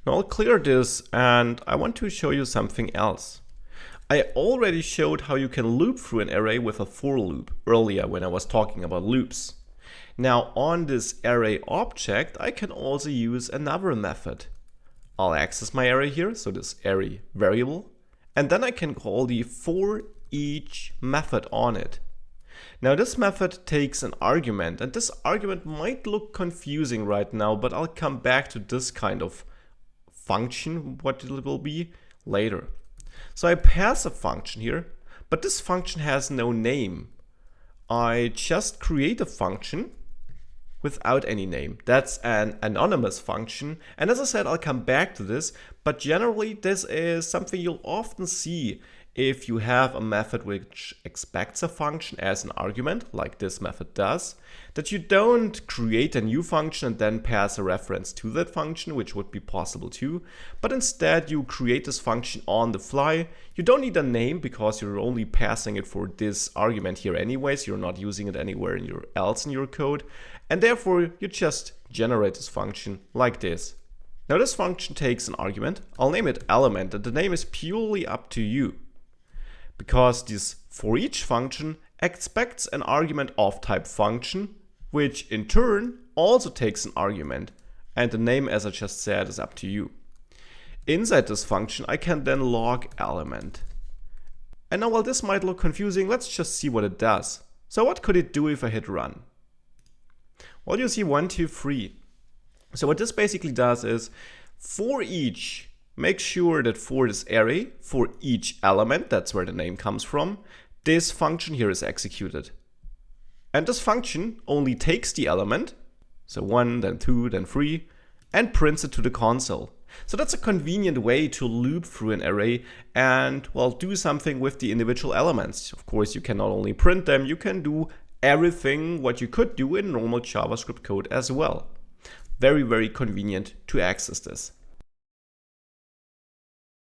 Now I'll clear this and I want to show you something else. I already showed how you can loop through an array with a for loop earlier when I was talking about loops. Now on this array object, I can also use another method. I'll access my array here, so this array variable, and then I can call the forEach method on it. Now this method takes an argument, and this argument might look confusing right now, but I'll come back to this kind of function, what it will be, later. So I pass a function here, but this function has no name. I just create a function without any name. That's an anonymous function. And as I said, I'll come back to this, but generally this is something you'll often see if you have a method which expects a function as an argument, like this method does, that you don't create a new function and then pass a reference to that function, which would be possible too, but instead you create this function on the fly. You don't need a name because you're only passing it for this argument here anyways, you're not using it anywhere else in your code, and therefore you just generate this function like this. Now this function takes an argument, I'll name it element, and the name is purely up to you, because this forEach function expects an argument of type function, which in turn also takes an argument, and the name, as I just said, is up to you. Inside this function I can then log element. And now while this might look confusing, let's just see what it does. So what could it do if I hit run? Well, you see 1, 2, 3. So what this basically does is forEach make sure that for this array, for each element, that's where the name comes from, this function here is executed. And this function only takes the element, so 1, then 2, then 3, and prints it to the console. So that's a convenient way to loop through an array and, well, do something with the individual elements. Of course, you can not only print them, you can do everything what you could do in normal JavaScript code as well. Very, very convenient to access this.